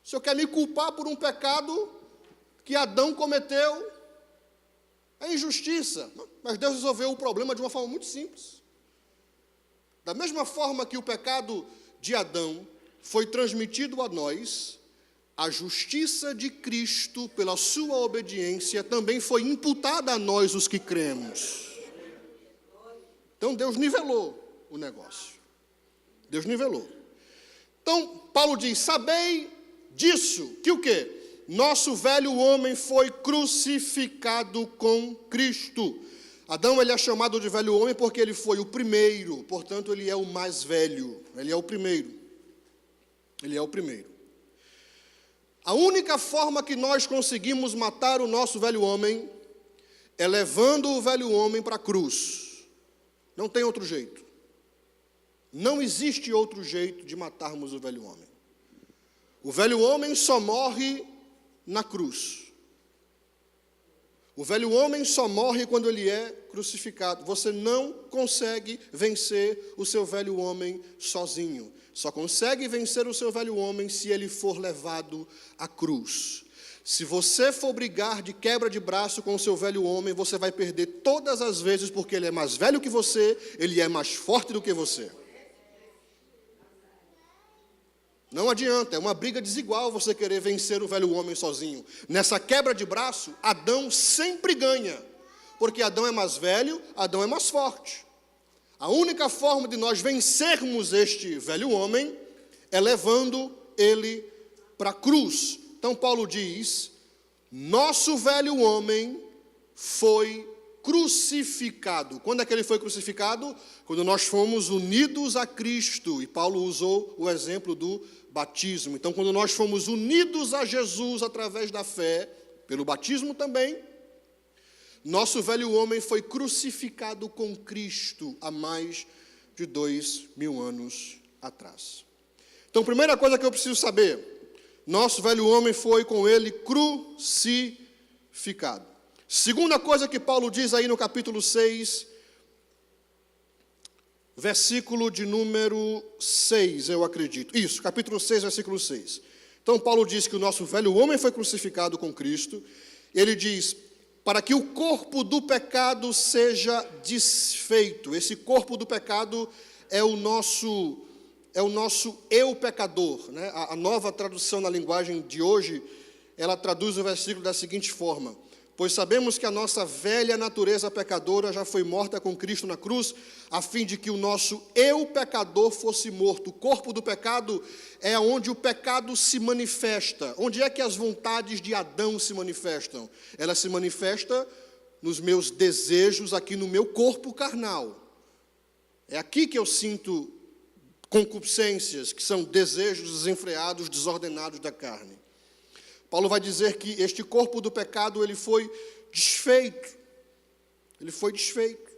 o senhor quer me culpar por um pecado que Adão cometeu? É injustiça. Mas Deus resolveu o problema de uma forma muito simples. Da mesma forma que o pecado de Adão foi transmitido a nós, a justiça de Cristo, pela sua obediência, também foi imputada a nós, os que cremos. Então, Deus nivelou o negócio. Deus nivelou. Então, Paulo diz, sabei disso, que o quê? Nosso velho homem foi crucificado com Cristo. Adão, ele é chamado de velho homem porque ele foi o primeiro, portanto, ele é o mais velho. Ele é o primeiro. Ele é o primeiro. A única forma que nós conseguimos matar o nosso velho homem é levando o velho homem para a cruz. Não tem outro jeito. Não existe outro jeito de matarmos o velho homem. O velho homem só morre na cruz. O velho homem só morre quando ele é crucificado. Você não consegue vencer o seu velho homem sozinho. Só consegue vencer o seu velho homem se ele for levado à cruz. Se você for brigar de quebra de braço com o seu velho homem, você vai perder todas as vezes, porque ele é mais velho que você, ele é mais forte do que você. Não adianta, é uma briga desigual você querer vencer o velho homem sozinho. Nessa quebra de braço, Adão sempre ganha, porque Adão é mais velho, Adão é mais forte. A única forma de nós vencermos este velho homem é levando ele para a cruz. Então Paulo diz, nosso velho homem foi crucificado. Quando é que ele foi crucificado? Quando nós fomos unidos a Cristo. E Paulo usou o exemplo do batismo. Então, quando nós fomos unidos a Jesus através da fé, pelo batismo também, nosso velho homem foi crucificado com Cristo há mais de 2000 anos atrás. Então, primeira coisa que eu preciso saber, nosso velho homem foi com ele crucificado. Segunda coisa que Paulo diz aí no capítulo 6, versículo de número 6, eu acredito. Isso, capítulo 6, versículo 6. Então, Paulo diz que o nosso velho homem foi crucificado com Cristo. Ele diz, para que o corpo do pecado seja desfeito. Esse corpo do pecado é o nosso eu pecador, né? A nova tradução na linguagem de hoje, ela traduz o versículo da seguinte forma: pois sabemos que a nossa velha natureza pecadora já foi morta com Cristo na cruz, a fim de que o nosso eu pecador fosse morto. O corpo do pecado é onde o pecado se manifesta. Onde é que as vontades de Adão se manifestam? Ela se manifesta nos meus desejos, aqui no meu corpo carnal. É aqui que eu sinto concupiscências, que são desejos desenfreados, desordenados da carne. Paulo vai dizer que este corpo do pecado, ele foi desfeito. Ele foi desfeito.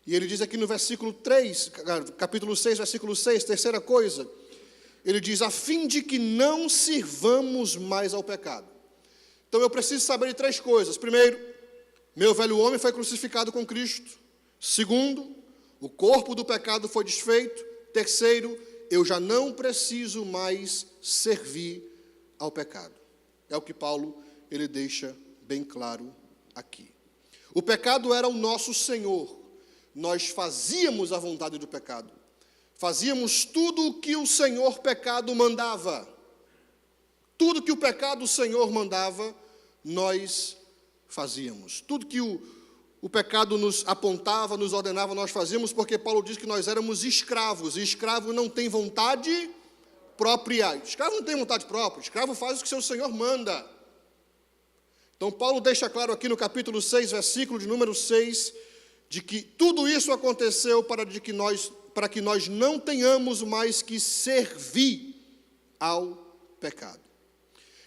E ele diz aqui no versículo 3, capítulo 6, versículo 6, terceira coisa, ele diz, a fim de que não sirvamos mais ao pecado. Então eu preciso saber de três coisas. Primeiro, meu velho homem foi crucificado com Cristo. Segundo, o corpo do pecado foi desfeito. Terceiro, eu já não preciso mais servir ao pecado. É o que Paulo, ele deixa bem claro aqui. O pecado era o nosso senhor. Nós fazíamos a vontade do pecado. Fazíamos tudo o que o Senhor pecado mandava. Tudo que o pecado o Senhor mandava, nós fazíamos. Tudo que o pecado nos apontava, nos ordenava, nós fazíamos, porque Paulo diz que nós éramos escravos. E escravo não tem vontade própria. Escravo não tem vontade própria, escravo faz o que seu Senhor manda. Então Paulo deixa claro aqui no capítulo 6, versículo de número 6, de que tudo isso aconteceu para que nós não tenhamos mais que servir ao pecado.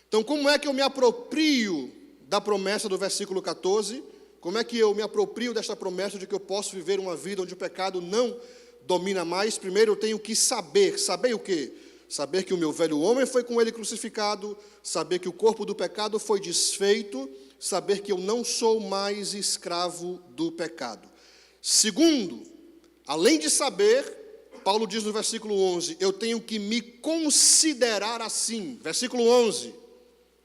Então, como é que eu me aproprio da promessa do versículo 14? Como é que eu me aproprio desta promessa de que eu posso viver uma vida onde o pecado não domina mais? Primeiro eu tenho que saber. Saber o quê? Saber que o meu velho homem foi com ele crucificado, saber que o corpo do pecado foi desfeito, saber que eu não sou mais escravo do pecado. Segundo, além de saber, Paulo diz no versículo 11, eu tenho que me considerar assim. Versículo 11,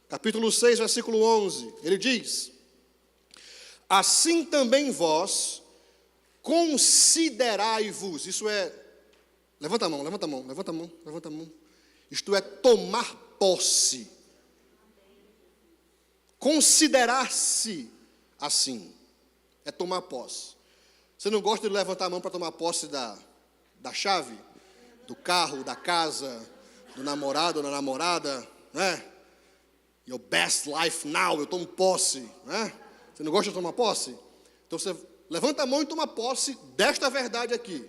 capítulo 6, versículo 11, ele diz, assim também vós considerai-vos, isso é, levanta a mão, levanta a mão, levanta a mão, levanta a mão. Isto é tomar posse. Considerar-se assim é tomar posse. Você não gosta de levantar a mão para tomar posse da chave, do carro, da casa, do namorado ou da namorada, né? Your best life now, eu tomo posse, né? Você não gosta de tomar posse? Então você levanta a mão e toma posse desta verdade aqui.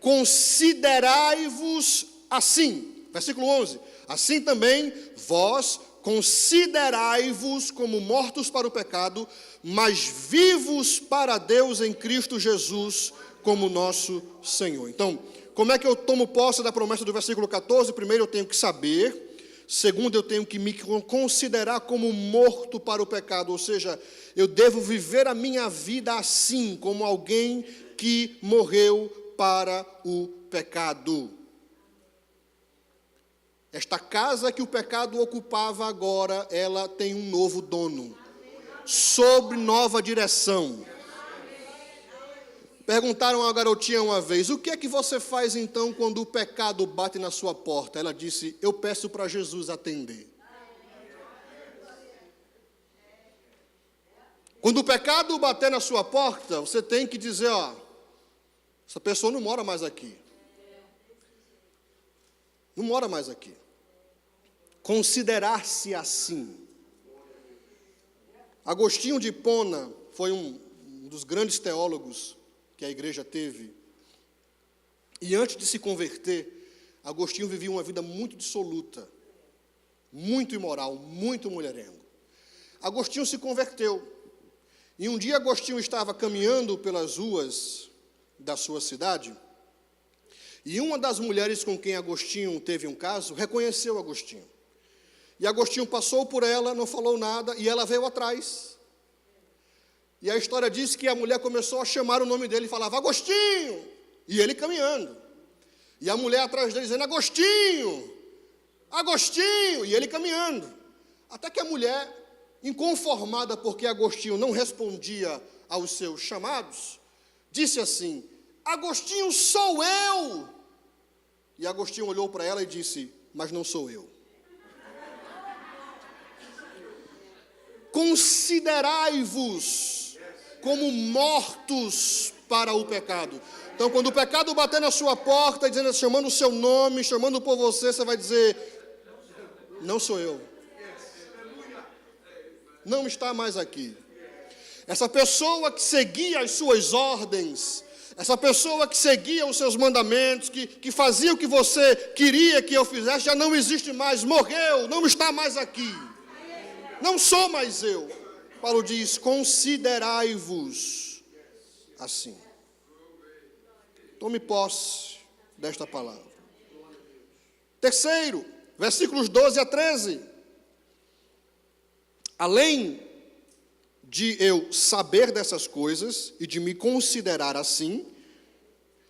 Considerai-vos assim. Versículo 11. Assim também vós considerai-vos como mortos para o pecado, mas vivos para Deus em Cristo Jesus como nosso Senhor. Então, como é que eu tomo posse da promessa do versículo 14? Primeiro eu tenho que saber. Segundo, eu tenho que me considerar como morto para o pecado, ou seja, eu devo viver a minha vida assim, como alguém que morreu para o pecado. Esta casa que o pecado ocupava agora, ela tem um novo dono, sob nova direção. Perguntaram a garotinha uma vez, o que é que você faz então quando o pecado bate na sua porta? Ela disse, eu peço para Jesus atender. Quando o pecado bater na sua porta, você tem que dizer, ó, essa pessoa não mora mais aqui. Não mora mais aqui. Considerar-se assim. Agostinho de Hipona foi um dos grandes teólogos que a igreja teve. E antes de se converter, Agostinho vivia uma vida muito dissoluta, muito imoral, muito mulherengo. Agostinho se converteu. E um dia Agostinho estava caminhando pelas ruas da sua cidade, E uma das mulheres com quem Agostinho teve um caso, reconheceu Agostinho. E Agostinho passou por ela, não falou nada, e ela veio atrás. E a história diz que a mulher começou a chamar o nome dele e falava, Agostinho! E ele caminhando. E a mulher atrás dele dizendo, Agostinho! Agostinho! E ele caminhando. Até que a mulher, inconformada porque Agostinho não respondia aos seus chamados, disse assim, Agostinho, sou eu! E Agostinho olhou para ela e disse, mas não sou eu. Considerai-vos como mortos para o pecado. Então, quando o pecado bater na sua porta, dizendo, chamando o seu nome, chamando por você, você vai dizer, não sou eu. Não está mais aqui. Essa pessoa que seguia as suas ordens, essa pessoa que seguia os seus mandamentos, que fazia o que você queria que eu fizesse, já não existe mais, morreu, não está mais aqui. Não sou mais eu. Paulo diz, considerai-vos assim. Tome posse desta palavra. Terceiro, versículos 12 a 13. Além de eu saber dessas coisas e de me considerar assim,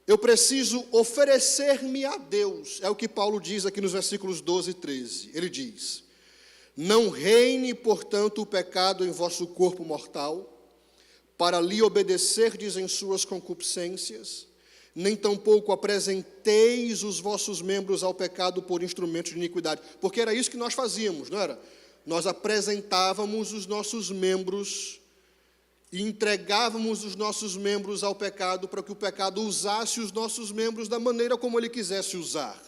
eu preciso oferecer-me a Deus. É o que Paulo diz aqui nos versículos 12 e 13. Ele diz, não reine, portanto, o pecado em vosso corpo mortal, para lhe obedecerdes em suas concupiscências, nem tampouco apresenteis os vossos membros ao pecado por instrumentos de iniquidade. Porque era isso que nós fazíamos, não era? Nós apresentávamos os nossos membros e entregávamos os nossos membros ao pecado para que o pecado usasse os nossos membros da maneira como ele quisesse usar.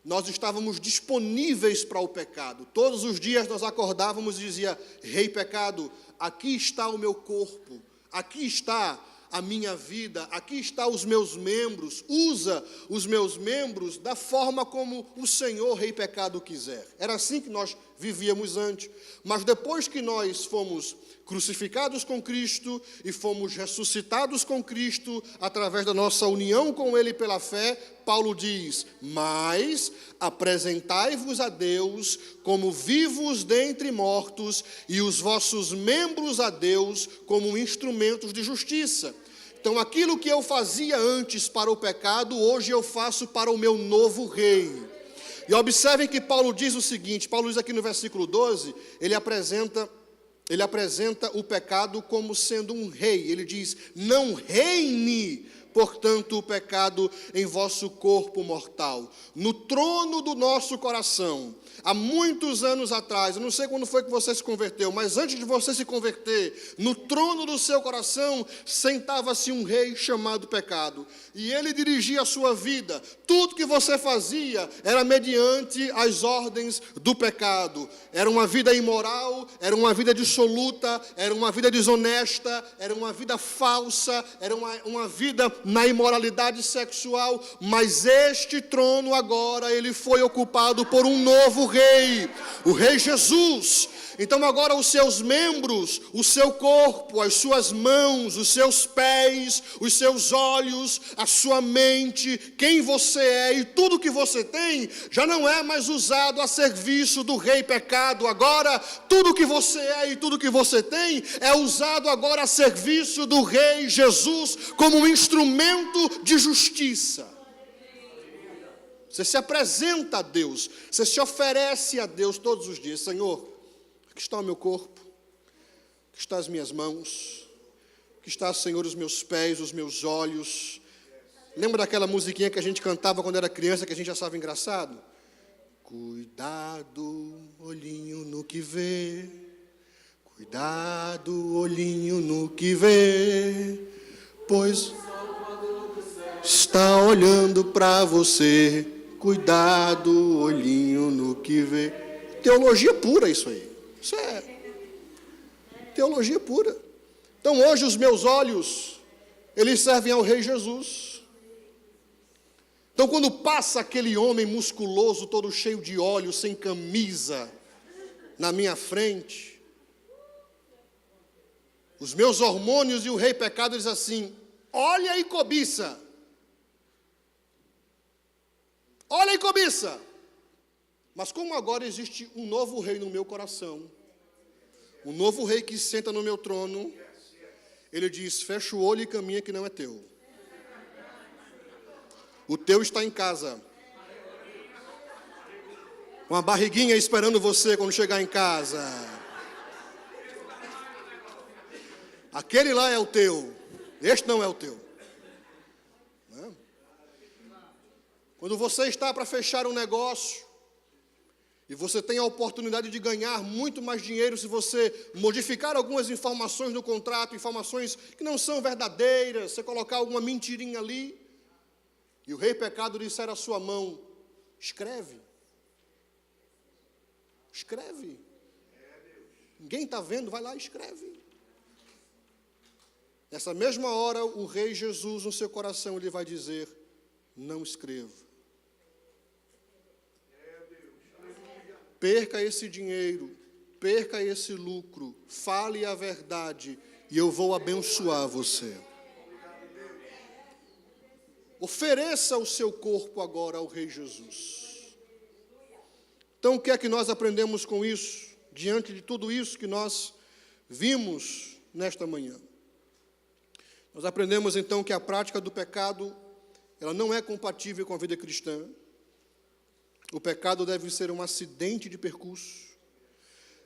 Nós estávamos disponíveis para o pecado. Todos os dias nós acordávamos e dizia, Rei pecado, aqui está o meu corpo, aqui está a minha vida, aqui está os meus membros, usa os meus membros da forma como o Senhor, Rei pecado, quiser. Era assim que nós vivíamos antes. Mas depois que nós fomos crucificados com Cristo e fomos ressuscitados com Cristo através da nossa união com Ele pela fé, Paulo diz, mas apresentai-vos a Deus como vivos dentre mortos e os vossos membros a Deus como instrumentos de justiça. Então, aquilo que eu fazia antes para o pecado, hoje eu faço para o meu novo rei. E observem que Paulo diz o seguinte, Paulo diz aqui no versículo 12, ele apresenta o pecado como sendo um rei. Ele diz, não reine, portanto, o pecado em vosso corpo mortal. No trono do nosso coração, há muitos anos atrás, eu não sei quando foi que você se converteu, mas antes de você se converter, no trono do seu coração, sentava-se um rei chamado pecado. E ele dirigia a sua vida. Tudo que você fazia era mediante as ordens do pecado. Era uma vida imoral, era uma vida dissoluta, era uma vida desonesta, era uma vida falsa, era uma vida na imoralidade sexual. Mas este trono agora, ele foi ocupado por um novo rei, o Rei Jesus. Então agora os seus membros, o seu corpo, as suas mãos, os seus pés, os seus olhos, a sua mente, quem você é e tudo que você tem, já não é mais usado a serviço do rei pecado. Agora tudo que você é e tudo que você tem é usado agora a serviço do Rei Jesus como um instrumento de justiça. Você se apresenta a Deus, você se oferece a Deus todos os dias. Senhor, aqui está o meu corpo, aqui estão as minhas mãos, aqui está, Senhor, os meus pés, os meus olhos. Lembra daquela musiquinha que a gente cantava quando era criança, que a gente achava engraçado? Cuidado, olhinho no que vê, cuidado, olhinho no que vê, pois está olhando para você. Cuidado, olhinho no que vê. Teologia pura isso aí. Isso é teologia pura. Então hoje os meus olhos, eles servem ao Rei Jesus. Então quando passa aquele homem musculoso, todo cheio de óleo, sem camisa, na minha frente, os meus hormônios e o rei pecado dizem assim, olha e cobiça. Olha e cobiça. Mas como agora existe um novo rei no meu coração, um novo rei que senta no meu trono, ele diz, fecha o olho e caminha que não é teu. O teu está em casa. Uma barriguinha esperando você quando chegar em casa. Aquele lá é o teu. Este não é o teu. Não. Quando você está para fechar um negócio, e você tem a oportunidade de ganhar muito mais dinheiro se você modificar algumas informações no contrato, informações que não são verdadeiras, você colocar alguma mentirinha ali, e o rei pecado disser à sua mão, escreve. Escreve. Ninguém está vendo, vai lá e escreve. Nessa mesma hora, o rei Jesus, no seu coração, ele vai dizer, não escreva. Perca esse dinheiro, perca esse lucro, fale a verdade e eu vou abençoar você. Ofereça o seu corpo agora ao Rei Jesus. Então, o que é que nós aprendemos com isso, diante de tudo isso que nós vimos nesta manhã? Nós aprendemos então que a prática do pecado, ela não é compatível com a vida cristã. O pecado deve ser um acidente de percurso.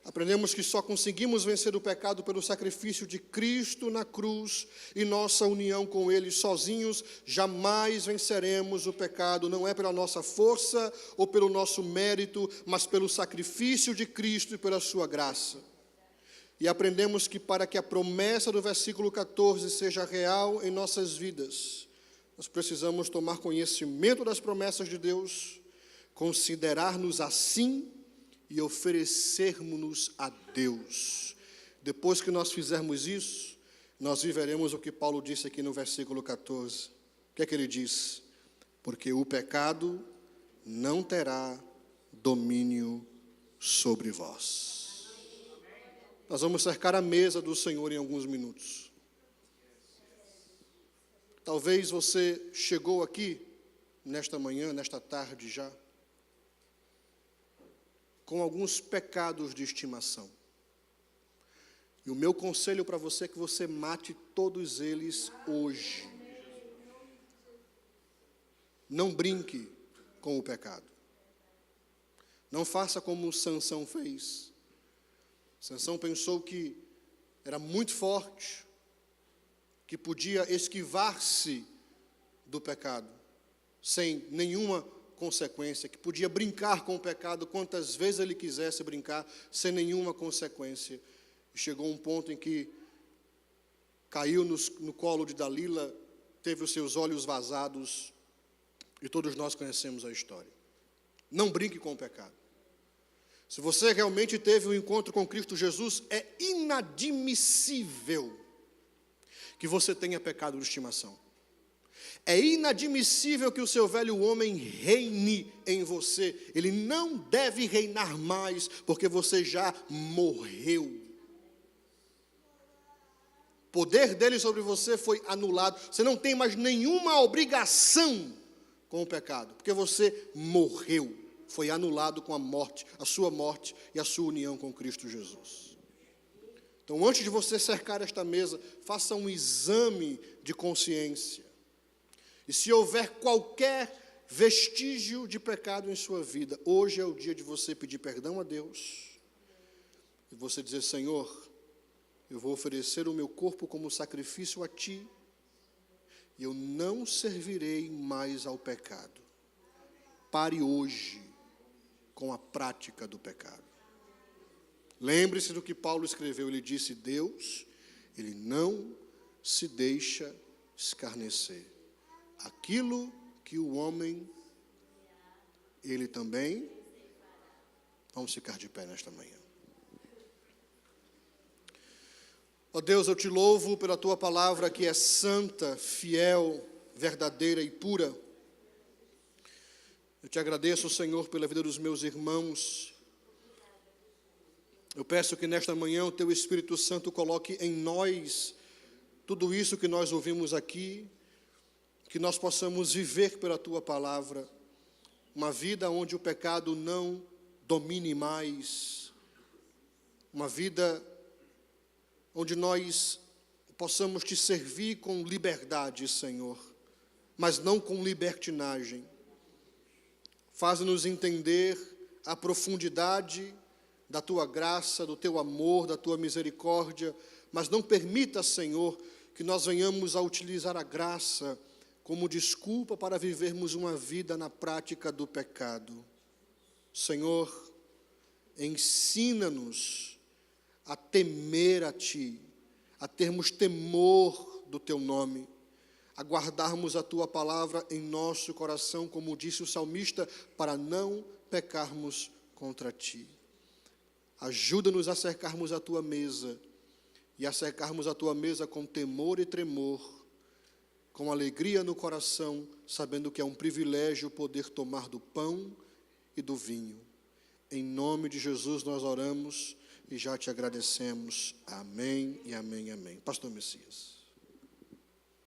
Aprendemos que só conseguimos vencer o pecado pelo sacrifício de Cristo na cruz e nossa união com Ele. Sozinhos jamais venceremos o pecado. Não é pela nossa força ou pelo nosso mérito, mas pelo sacrifício de Cristo e pela sua graça. E aprendemos que para que a promessa do versículo 14 seja real em nossas vidas, nós precisamos tomar conhecimento das promessas de Deus, considerar-nos assim e oferecermos-nos a Deus. Depois que nós fizermos isso, nós viveremos o que Paulo disse aqui no versículo 14. O que é que ele diz? Porque o pecado não terá domínio sobre vós. Nós vamos cercar a mesa do Senhor em alguns minutos. Talvez você chegou aqui, nesta manhã, nesta tarde já, com alguns pecados de estimação. E o meu conselho para você é que você mate todos eles hoje. Não brinque com o pecado. Não faça como Sansão fez. Sansão pensou que era muito forte, que podia esquivar-se do pecado, sem nenhuma consequência, que podia brincar com o pecado quantas vezes ele quisesse brincar, sem nenhuma consequência. E chegou um ponto em que caiu no colo de Dalila, teve os seus olhos vazados, e todos nós conhecemos a história. Não brinque com o pecado. Se você realmente teve um encontro com Cristo Jesus, é inadmissível que você tenha pecado de estimação. É inadmissível que o seu velho homem reine em você. Ele não deve reinar mais, porque você já morreu. O poder dele sobre você foi anulado. Você não tem mais nenhuma obrigação com o pecado, porque você morreu. Foi anulado com a morte, a sua morte e a sua união com Cristo Jesus. Então, antes de você cercar esta mesa, faça um exame de consciência. E se houver qualquer vestígio de pecado em sua vida, hoje é o dia de você pedir perdão a Deus. E você dizer, Senhor, eu vou oferecer o meu corpo como sacrifício a Ti. E eu não servirei mais ao pecado. Pare hoje com a prática do pecado. Lembre-se do que Paulo escreveu. Ele disse, Deus, Ele não se deixa escarnecer. Aquilo que o homem, ele também. Vamos ficar de pé nesta manhã. Ó Deus, eu te louvo pela tua palavra que é santa, fiel, verdadeira e pura. Eu te agradeço, Senhor, pela vida dos meus irmãos. Eu peço que nesta manhã o teu Espírito Santo coloque em nós tudo isso que nós ouvimos aqui, que nós possamos viver pela tua palavra, uma vida onde o pecado não domine mais, uma vida onde nós possamos te servir com liberdade, Senhor, mas não com libertinagem. Faz-nos entender a profundidade da tua graça, do teu amor, da tua misericórdia, mas não permita, Senhor, que nós venhamos a utilizar a graça como desculpa para vivermos uma vida na prática do pecado. Senhor, ensina-nos a temer a Ti, a termos temor do Teu nome, a guardarmos a Tua palavra em nosso coração, como disse o salmista, para não pecarmos contra Ti. Ajuda-nos a cercarmos a Tua mesa, e a cercarmos a Tua mesa com temor e tremor, com alegria no coração, sabendo que é um privilégio poder tomar do pão e do vinho. Em nome de Jesus nós oramos e já te agradecemos. Amém e amém, amém. Pastor Messias.